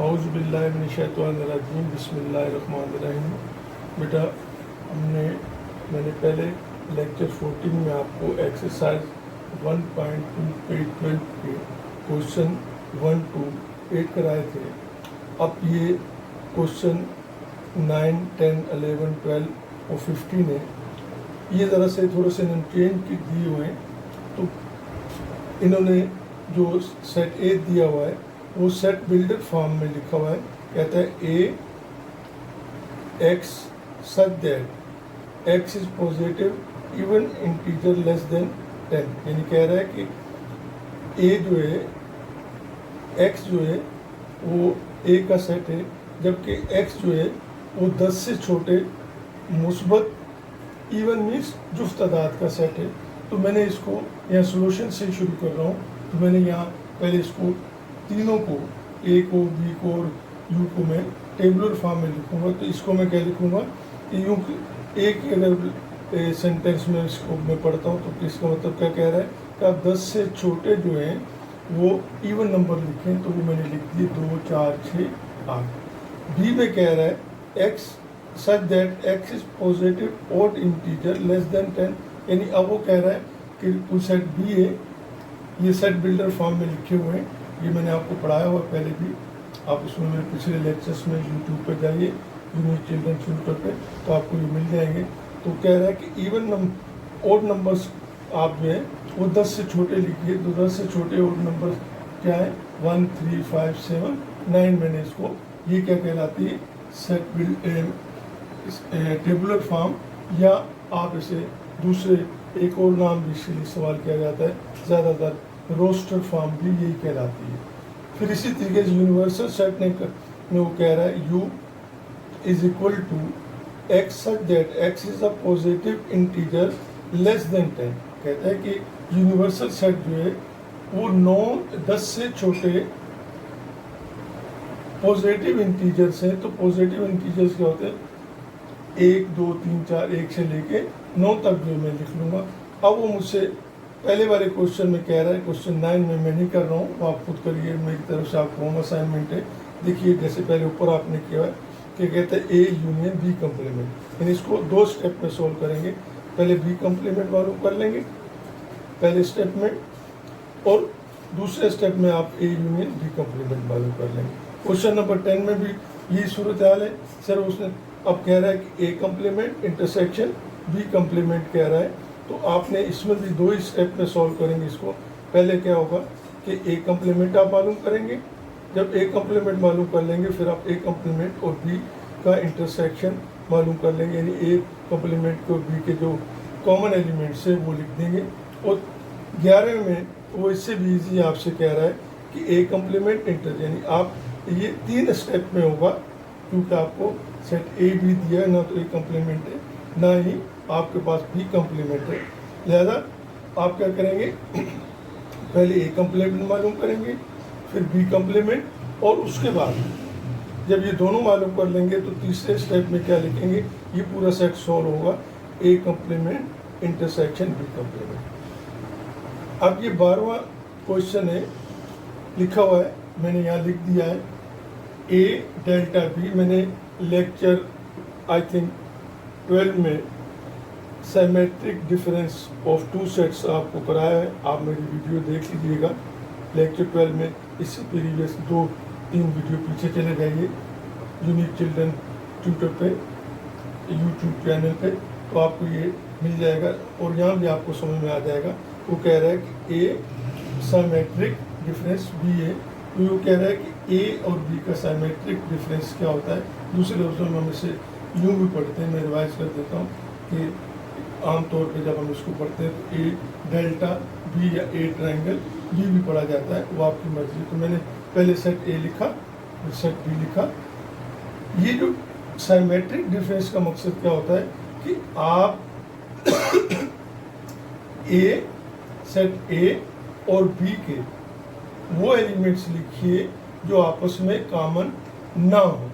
औज़ु बिल्लाहि मिनश्शैतानिर्रजीम बिस्मिल्लाहिर्रहमानिर्रहीम। बेटा मैंने पहले लेक्चर 14 में आपको एक्सरसाइज 1.2 पेज 12 के क्वेश्चन 1 to 8 कराए थे। अब ये क्वेश्चन 9, 10, 11, 12 और 15 है। ये ज़रा से थोड़े से चेंज दिए हुए हैं। तो इन्होंने जो सेट ए दिया हुआ है वो सेट बिल्डर फॉर्म में लिखा हुआ है। कहता है A X such that x is positive even integer less than 10। यानी कह रहा है कि ए जो है एक्स जो है वो ए का सेट है, जबकि एक्स जो है वो 10 से छोटे मुस्बत इवन मीन्स जुफ्त तादाद का सेट है। तो मैंने इसको यहाँ सोल्यूशन से शुरू कर रहा हूँ। तो मैंने यहाँ पहले इसको तीनों को ए को बी को और यू को मैं टेबुलर फॉर्म में लिखूँगा। तो इसको मैं क्या लिखूँगा कि यूँ एक ही अगर सेंटेंस में इसको मैं पढ़ता हूँ तो इसका मतलब क्या कह रहा है कि आप 10 से छोटे जो हैं वो इवन नंबर लिखें। तो वो मैंने लिख दिए 2, 4, 6, 8। बी में कह रहा है x such that x is positive odd integer less than 10। यानी अब वो कह रहा है कि कोई सेट बी है, ये सेट बिल्डर फॉर्म में लिखे हुए हैं। ये मैंने आपको पढ़ाया हुआ पहले भी, आप उसमें मेरे पिछले लेक्चर्स में यूट्यूब पर जाइए यूनिक चिल्ड्रन ट्यूटर पे, तो आपको ये मिल जाएंगे। तो कह रहा है कि इवन ऑड नंबर्स आप जो है वो 10 से छोटे लिखिए। तो 10 से छोटे ऑड नंबर क्या है 1, 3, 5, 7, 9। मैंने इसको ये क्या कहलाती है सेट टेबुलर फॉर्म, या आप इसे दूसरे एक और नाम भी इसके लिए सवाल किया जाता है, ज़्यादातर रोस्टर फॉर्म भी यही कहलाती है। फिर इसी तरीके से यूनिवर्सल सेट में वो कह रहा है U is equal to x such that x is a positive integer less than 10। कहता है कि यूनिवर्सल सेट जो है वो 10 से छोटे पॉजिटिव इंटीजर्स हैं। तो पॉजिटिव इंटीजर्स क्या होते हैं 1, 2, 3, 4, 1 से लेके 9 तक जो मैं लिख लूँगा। अब वो मुझसे पहले वाले क्वेश्चन में कह रहा है, क्वेश्चन 9 में मैं नहीं कर रहा हूँ, वो आप खुद करिए, मेरी तरफ से आपको होम असाइनमेंट है। देखिए जैसे पहले ऊपर आपने किया है कि कहते हैं ए यूनियन बी कम्प्लीमेंट। यानी इसको 2 स्टेप में सोल्व करेंगे। पहले बी कम्प्लीमेंट मालूम कर लेंगे पहले स्टेप में, और दूसरे स्टेप में आप ए यूनियन बी कम्प्लीमेंट मालूम कर लेंगे। क्वेश्चन नंबर 10 में भी यही सूरत हाल है। सर उसने अब कह रहा है कि A complement intersection B complement कह रहा है। तो आपने इसमें भी 2 ही स्टेप में सॉल्व करेंगे इसको। पहले क्या होगा कि ए कम्प्लीमेंट आप मालूम करेंगे। जब ए कम्प्लीमेंट मालूम कर लेंगे फिर आप ए कम्प्लीमेंट और बी का इंटरसेक्शन मालूम कर लेंगे। यानी ए कम्प्लीमेंट को बी के जो कॉमन एलिमेंट्स है वो लिख देंगे। और 11 में वो इससे भी ईजी आपसे कह रहा है कि ए कम्प्लीमेंट इंटर, यानी आप ये 3 स्टेप में होगा, क्योंकि आपको सेट ए भी दिया है, ना तो ए कम्प्लीमेंट है ना ही आपके पास बी कम्प्लीमेंट है। लिहाजा आप क्या करेंगे पहले ए कम्प्लीमेंट मालूम करेंगे फिर बी कम्प्लीमेंट, और उसके बाद जब ये दोनों मालूम कर लेंगे तो तीसरे स्टेप में क्या लिखेंगे, ये पूरा सेट सॉल्व होगा A complement intersection B complement. अब ये 12वां क्वेश्चन है, लिखा हुआ है, मैंने यहाँ लिख दिया है ए डेल्टा बी। मैंने लेक्चर आई थिंक 12 में सिमेट्रिक डिफरेंस ऑफ 2 सेट्स आपको कराया है। आप मेरी वीडियो देख लीजिएगा लेक्चर 12 में। इससे प्रीवियस 2-3 वीडियो पीछे चले जाइए यूनिक चिल्ड्रन ट्यूटर पे यूट्यूब चैनल पे, तो आपको ये मिल जाएगा और यहाँ भी आपको समझ में आ जाएगा। वो कह रहा है कि ए सिमेट्रिक डिफरेंस बी है। तो वो कह रहा है कि ए और बी का सिमेट्रिक डिफरेंस क्या होता है। दूसरे लफ्ज़ों में हम इसे यूँ भी पढ़ते हैं, मैं रिवाइज कर देता हूँ कि आमतौर पे जब हम इसको पढ़ते हैं तो ए डेल्टा बी या ए ट्रायंगल बी भी पढ़ा जाता है, वो आपकी मर्जी। तो मैंने पहले सेट ए लिखा फिर सेट बी लिखा। ये जो सिमेट्रिक डिफरेंस का मकसद क्या होता है कि आप ए सेट ए और बी के वो एलिमेंट्स लिखिए जो आपस में कॉमन ना हो।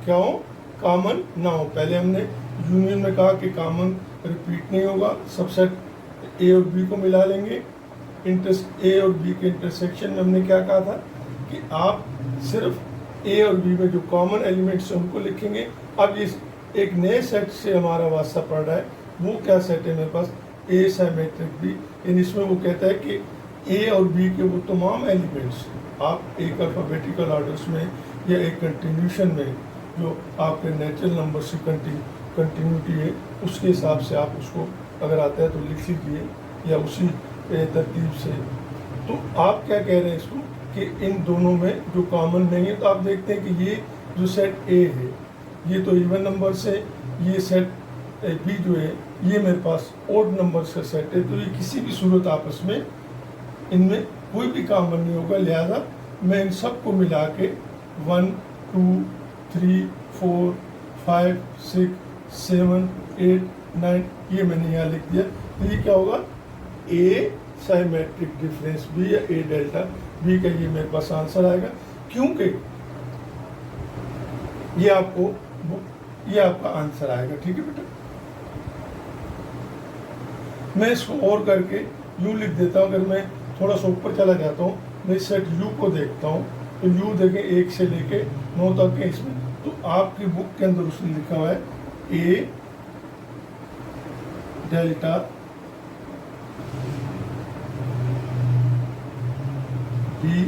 क्या हो? कॉमन ना हो। पहले हमने यूनियन में कहा कि कॉमन रिपीट नहीं होगा, सबसेट ए और बी को मिला लेंगे। ए और बी के इंटरसेक्शन में हमने क्या कहा था कि आप सिर्फ ए और बी में जो कॉमन एलिमेंट्स हैं उनको लिखेंगे। अब इस एक नए सेट से हमारा वास्ता पड़ रहा है, वो क्या सेट है मेरे पास, ए साइमेट्रिक बी। इन इसमें वो कहता है कि ए और बी के वो तमाम एलिमेंट्स आप एक अल्फ़ाबेटिकल ऑर्डर्स में या एक कंटिन्यूशन में जो आपके नेचुरल नंबर से कंटिन्यूटी है उसके हिसाब से आप उसको अगर आता है तो लिख लीजिए या उसी तरतीब से। तो आप क्या कह रहे हैं इसको कि इन दोनों में जो कॉमन नहीं है, तो आप देखते हैं कि ये जो सेट ए है ये तो इवन नंबर से, ये सेट बी जो है ये मेरे पास ओड नंबर का सेट है, तो ये किसी भी सूरत आपस में इनमें कोई भी कॉमन नहीं होगा। लिहाजा मैं इन सबको मिला के 1 2 3 4 5 6 7 8 9 ये मैंने यहाँ लिख दिया। तो ये क्या होगा, ए साइमेट्रिक डिफरेंस बी या ए डेल्टा बी का ये मेरे पास आंसर आएगा, क्योंकि ये आपका आंसर आएगा। ठीक है बेटा, मैं इसको और करके यू लिख देता हूँ। अगर मैं थोड़ा सा ऊपर चला जाता हूँ, मैं इस सेट यू को देखता हूँ, तो यू देखें 1 से लेके 9 तक के इसमें, तो आपकी बुक के अंदर उसने लिखा हुआ है A delta B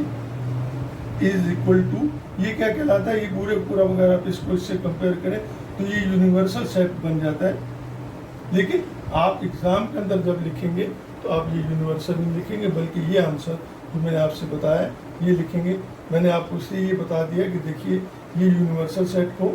is equal to, ये क्या कहलाता है, ये पूरा वगैरह आप इसको इससे कंपेयर करें तो ये यूनिवर्सल सेट बन जाता है। लेकिन आप एग्ज़ाम के अंदर जब लिखेंगे तो आप ये यूनिवर्सल नहीं लिखेंगे, बल्कि ये आंसर जो मैंने आपसे बताया ये लिखेंगे। मैंने आपको इसलिए ये बता दिया कि देखिए ये यूनिवर्सल सेट को,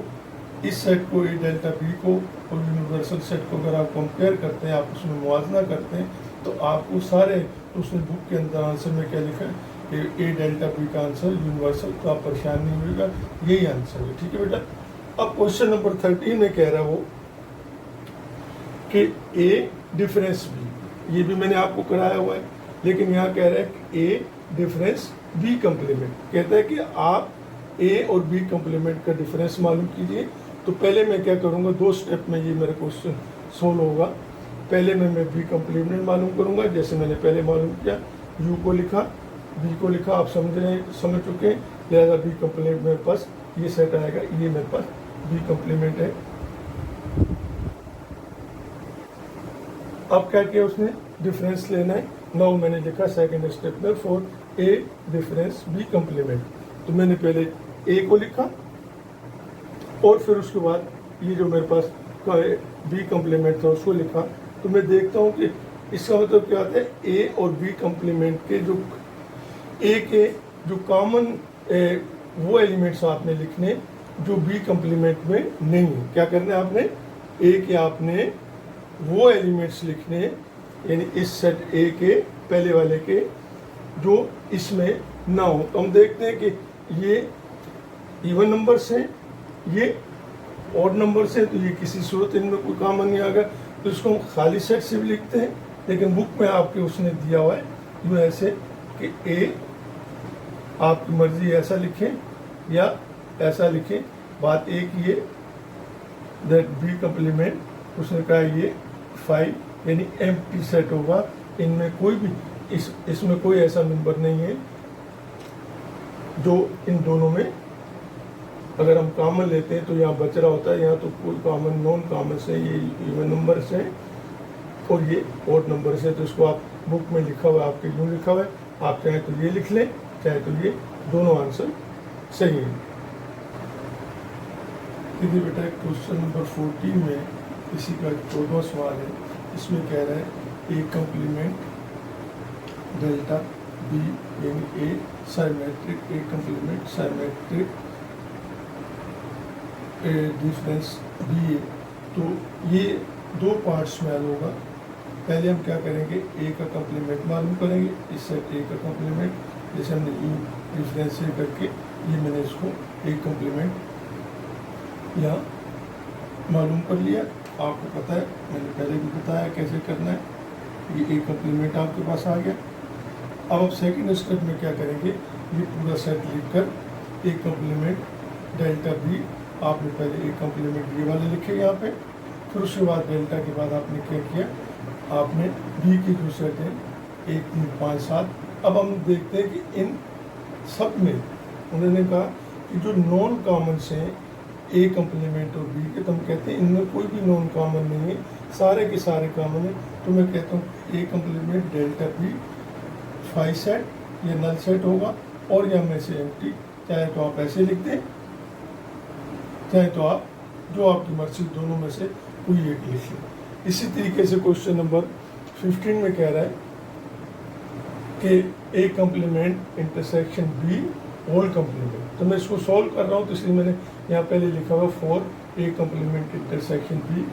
इस सेट को ए डेल्टा बी को और यूनिवर्सल सेट को अगर आप कंपेयर करते हैं, आप उसमें मुआवजा करते हैं, तो आपको सारे, तो उसने बुक के अंदर आंसर में क्या लिखा है कि ए डेल्टा बी का आंसर यूनिवर्सल, तो आप परेशान नहीं होगा, यही आंसर है। ठीक है बेटा, अब क्वेश्चन नंबर 13 में कह रहा है वो कि ए डिफरेंस बी, ये भी मैंने आपको कराया हुआ है, लेकिन यहाँ कह रहा है कि ए डिफरेंस बी कंप्लीमेंट, कहता है कि आप ए और बी कंप्लीमेंट का डिफरेंस मालूम कीजिए। तो पहले मैं क्या करूँगा, 2 स्टेप में ये मेरा क्वेश्चन सोल्व होगा। पहले मैं बी कंप्लीमेंट मालूम करूँगा, जैसे मैंने पहले मालूम किया, यू को लिखा, बी को लिखा, आप समझ चुके हैं, लिहाजा बी कंप्लीमेंट मेरे पास ये सेट आएगा, ये मेरे पास बी कंप्लीमेंट है। अब क्या किया उसने, डिफरेंस लेना है। नाउ मैंने लिखा सेकंड स्टेप में for A difference B complement, तो मैंने पहले ए को लिखा और फिर उसके बाद ये जो मेरे पास बी कंप्लीमेंट था उसको लिखा। तो मैं देखता हूँ कि इसका मतलब क्या होता है, ए और बी कंप्लीमेंट के जो ए के जो कॉमन वो एलिमेंट्स आपने लिखने जो बी कंप्लीमेंट में नहीं है। क्या करना है आपने, ए के आपने वो एलिमेंट्स लिखने, यानी इस सेट ए के पहले वाले के जो इसमें ना हो। तो हम देखते हैं कि ये इवन नंबर्स हैं, ये ऑड नंबर्स हैं, तो ये किसी सूरत इनमें कोई कॉमन नहीं आ गया, तो इसको हम खाली सेट से भी लिखते हैं। लेकिन बुक में आपके उसने दिया हुआ है यूँ ऐसे कि ए, आपकी मर्जी ऐसा लिखें या ऐसा लिखें, बात एक ये दैट बी कंप्लीमेंट उसने कहा ये 5 यानी एम्प्टी सेट होगा, इनमें कोई भी इसमें कोई ऐसा नंबर नहीं है जो इन दोनों में अगर हम कॉमन लेते हैं तो यहाँ बच रहा होता है। यहाँ तो कोई कॉमन नॉन कॉमन से, ये इवन नंबर से और ये ऑड नंबर से, तो इसको आप बुक में लिखा हुआ है, आपके यूँ लिखा हुआ है, आप चाहे तो ये लिख लें, चाहे तो ये, दोनों आंसर सही है। देखिए बेटा, क्वेश्चन नंबर 14 में इसी का 14वां सवाल है। इसमें कह रहा है ए कंप्लीमेंट डेल्टा बी यानी ए साइमेट्रिक, ए कंप्लीमेंट साइमेट्रिक डिफरेंस बी ए। तो ये 2 पार्ट्स में हल होगा। पहले हम क्या करेंगे, ए का कंप्लीमेंट मालूम करेंगे, इस सेट ए का कंप्लीमेंट, जैसे हमने यू डिफरेंस करके ये मैंने इसको ए कंप्लीमेंट यहाँ मालूम कर लिया। आपको पता है, मैंने पहले भी बताया कैसे करना है। ये ए कंप्लीमेंट आपके पास आ गया। अब आप सेकंड स्टेप में क्या करेंगे, ये पूरा सेट लिखकर ए कंप्लीमेंट डेल्टा बी, आपने पहले ए कंप्लीमेंट ये वाले लिखे यहाँ पे, फिर उसके बाद डेल्टा के बाद आपने क्या किया, आपने बी की जो सेट है 1 3 5 7। अब हम देखते हैं कि इन सब में उन्होंने कहा कि जो नॉन कॉमन्स हैं ए कम्प्लीमेंट और बी के, तो हम कहते हैं इनमें कोई भी नॉन कॉमन नहीं है, सारे के सारे कॉमन है। तो मैं कहता हूँ A complement delta B phi set या नल सेट होगा, और या में से एम्प्टी, चाहे तो आप ऐसे लिख दें, चाहे तो आप जो आपकी मर्जी दोनों में से कोई एक लिख लें। इसी तरीके से क्वेश्चन नंबर 15 में कह रहा है कि A complement intersection B whole complement. तो मैं इसको सॉल्व कर रहा हूँ, तो इसलिए मैंने यहाँ पहले लिखा हुआ for A complement intersection B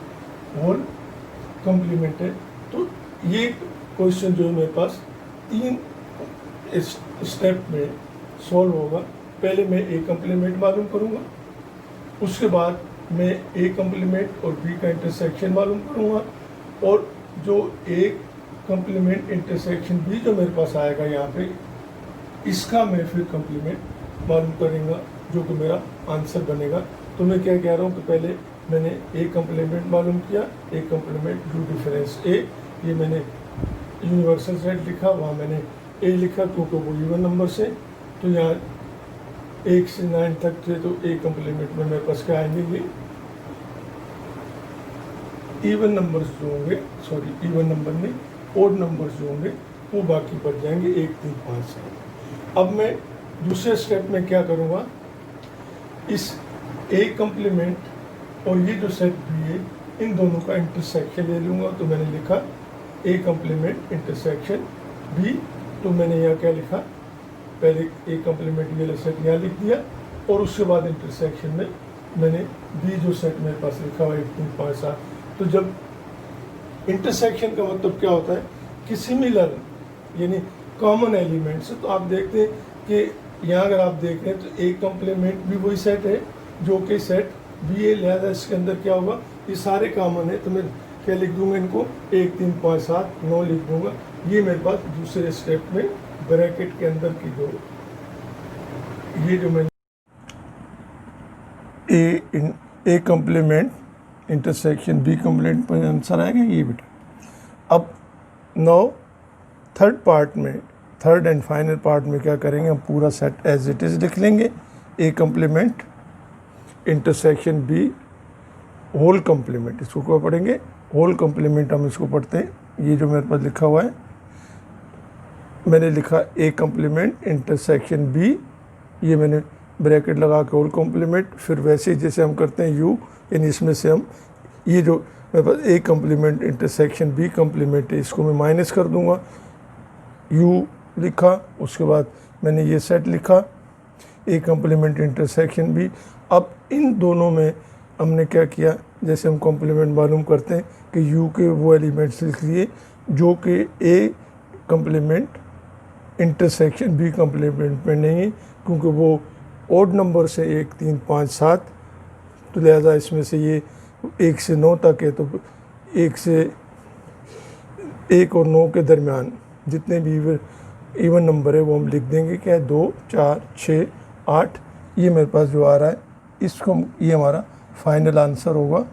whole complement है। तो ये क्वेश्चन जो है मेरे पास 3 स्टेप में सॉल्व होगा। पहले मैं ए कम्प्लीमेंट मालूम करूँगा, उसके बाद मैं ए कम्प्लीमेंट और बी का इंटरसेक्शन मालूम करूँगा, और जो ए कम्प्लीमेंट इंटरसेक्शन बी जो मेरे पास आएगा यहाँ पे, इसका मैं फिर कम्प्लीमेंट मालूम करूँगा, जो कि मेरा आंसर बनेगा। तो मैं क्या कह रहा हूँ कि पहले मैंने ए कम्प्लीमेंट मालूम किया, ए कम्प्लीमेंट डू डिफरेंस ए, ये मैंने यूनिवर्सल सेट लिखा, वहाँ मैंने ए लिखा क्योंकि वो इवन नंबर से, तो यहाँ 1 से 9 तक थे, तो ए कम्प्लीमेंट में मेरे पास क्या आएंगे, ये इवन नंबर्स जो होंगे, सॉरी इवन नंबर नहीं, ओड नंबर्स जो होंगे वो बाकी बढ़ जाएंगे 1, 3, 5 से। अब मैं दूसरे स्टेप में क्या करूँगा, इस ए कम्प्लीमेंट और ये जो सेट बी है, इन दोनों का इंटरसेक्शन ले लूँगा। तो मैंने लिखा ए कम्प्लीमेंट इंटरसेक्शन बी, तो मैंने यहाँ क्या लिखा, पहले ए कम्प्लीमेंट ये सेट यहाँ लिख दिया, और उसके बाद इंटरसेक्शन में मैंने बी जो सेट मेरे पास लिखा हुआ 1, 3, 5, 7। तो जब इंटरसेक्शन का मतलब क्या होता है कि सिमिलर यानी कॉमन एलिमेंट्स, तो आप देखते हैं कि यहाँ अगर आप देख रहे हैं तो ए कम्प्लीमेंट भी वही सेट है जो कि सेट बी है, लिहाजा इसके अंदर क्या होगा, ये सारे कॉमन है। तो मैं क्या लिख दूंगा, इनको 1, 3, 5, 7, 9 लिख दूंगा। ये मेरे पास दूसरे स्टेप में ब्रैकेट के अंदर की जो ये जो मैंने A complement intersection B complement पर आंसर आएगा ये बेटा। अब now third and final part में क्या करेंगे, हम पूरा सेट एज इट इज़ लिख लेंगे। A complement intersection B whole complement, इसको क्या पढ़ेंगे, होल कम्प्लीमेंट हम इसको पढ़ते हैं। ये जो मेरे पास लिखा हुआ है, मैंने लिखा ए कम्प्लीमेंट इंटरसेक्शन बी, ये मैंने ब्रैकेट लगा के होल कम्प्लीमेंट, फिर वैसे ही जैसे हम करते हैं यू, यानी इसमें से हम ये जो मेरे पास A complement intersection B complement है, इसको मैं माइनस कर दूंगा, यू लिखा, उसके बाद मैंने ये सेट लिखा ए कम्प्लीमेंट इंटरसेक्शन बी। अब इन दोनों में हमने क्या किया, जैसे हम कॉम्प्लीमेंट मालूम करते हैं कि यू के वो एलिमेंट्स लिख लिए जो कि A complement intersection B complement में नहीं है, क्योंकि वो ओड नंबर से 1, 3, 5, 7, तो लिहाजा इसमें से ये 1 से 9 तक है, तो 1 से 1 और 9 के दरमियान जितने भी इवन नंबर है वो हम लिख देंगे, क्या है 2, 4, 6, 8, ये मेरे पास जो आ रहा है, इसको ये हमारा फाइनल आंसर होगा।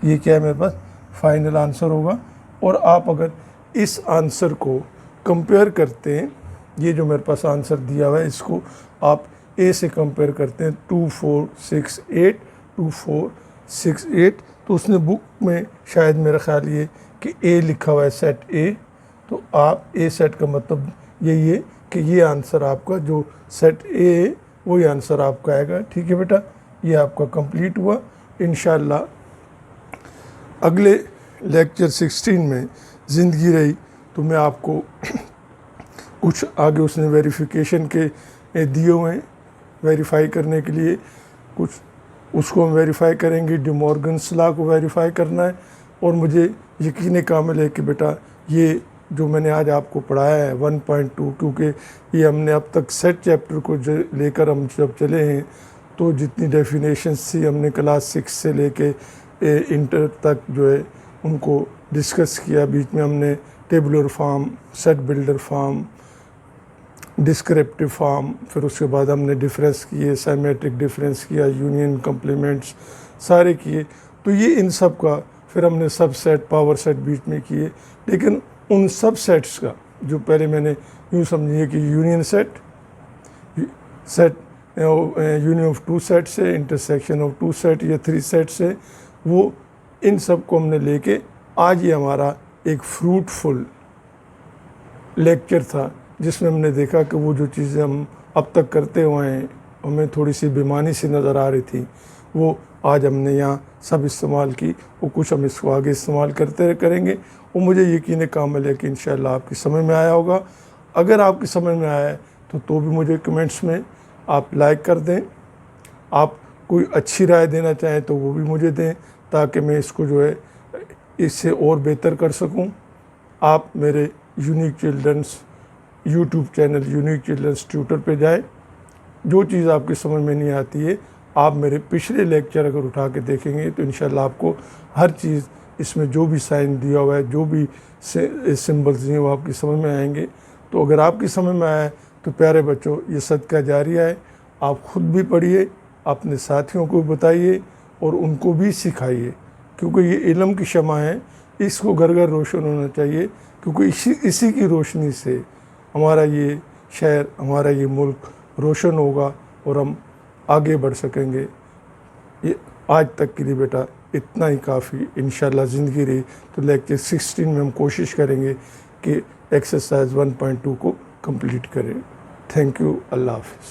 ये क्या है मेरे पास फाइनल आंसर होगा। और आप अगर इस आंसर को कंपेयर करते हैं, ये जो मेरे पास आंसर दिया हुआ है, इसको आप ए से कंपेयर करते हैं 2, 4, 6, 8, 2, 4, 6, 8, तो उसने बुक में शायद मेरा ख्याल ये कि ए लिखा हुआ है सेट ए, तो आप ए सेट का मतलब यही है कि ये आंसर आपका जो सेट ए है वही आंसर आपका आएगा। ठीक है बेटा, ये आपका कंप्लीट हुआ। इंशाल्लाह अगले लेक्चर 16 में ज़िंदगी रही तो मैं आपको कुछ आगे उसने वेरिफिकेशन के दिए हुए हैं, वेरीफाई करने के लिए कुछ उसको हम वेरीफाई करेंगे, डिमॉर्गन्स लॉ को वेरीफाई करना है। और मुझे यकीन कामिल है कि बेटा ये जो मैंने आज आपको पढ़ाया है 1.2, क्योंकि ये हमने अब तक सेट चैप्टर को लेकर हम जब चले हैं तो जितनी डेफिनेशंस थी हमने क्लास 6 से लेके इंटर तक जो है उनको डिस्कस किया। बीच में हमने tabular form, set builder form, descriptive form, फिर उसके बाद हमने डिफरेंस किए, साइमेट्रिक डिफरेंस किया, यूनियन कम्प्लीमेंट्स सारे किए। तो ये इन सब का फिर हमने सब सेट, पावर सेट बीच में किए। लेकिन उन सब सेट्स का जो पहले मैंने यूँ समझिए कि union set, set union of two sets है, इंटरसेक्शन ऑफ टू सेट या थ्री सेट्स है, वो इन सब को हमने लेके आज ये हमारा एक फ्रूटफुल लेक्चर था, जिसमें हमने देखा कि वो जो चीज़ें हम अब तक करते हुए हैं, हमें थोड़ी सी बेमानी सी नज़र आ रही थी, वो आज हमने यहाँ सब इस्तेमाल की, वो कुछ हम इसको आगे इस्तेमाल करते करेंगे। वो मुझे यकीन कामिल है कि इंशाल्लाह आपकी समझ में आया होगा। अगर आपकी समझ में आया है तो भी मुझे कमेंट्स में आप लाइक कर दें। आप कोई अच्छी राय देना चाहें तो वो भी मुझे दें, ताकि मैं इसको जो है इससे और बेहतर कर सकूं। आप मेरे unique children's YouTube channel unique children's tutor पे जाएं। जो चीज़ आपकी समझ में नहीं आती है, आप मेरे पिछले लेक्चर अगर उठा के देखेंगे तो इंशाल्लाह आपको हर चीज़ इसमें जो भी साइन दिया हुआ है, जो भी सिंबल्स दिए वो आपकी समझ में आएंगे। तो अगर आपकी समझ में आया तो प्यारे बच्चों, ये सदका जारिया है, आप ख़ुद भी पढ़िए, अपने साथियों को बताइए और उनको भी सिखाइए, क्योंकि ये इल्म की शमा है, इसको घर घर रोशन होना चाहिए, क्योंकि इसी की रोशनी से हमारा ये शहर, हमारा ये मुल्क रोशन होगा और हम आगे बढ़ सकेंगे। ये आज तक के लिए बेटा इतना ही काफ़ी। इंशाल्लाह ज़िंदगी रही तो लेक्चर 16 में हम कोशिश करेंगे कि एक्सरसाइज 1.2 को कंप्लीट करें। Thank you. अल्लाह हाफ़िज़।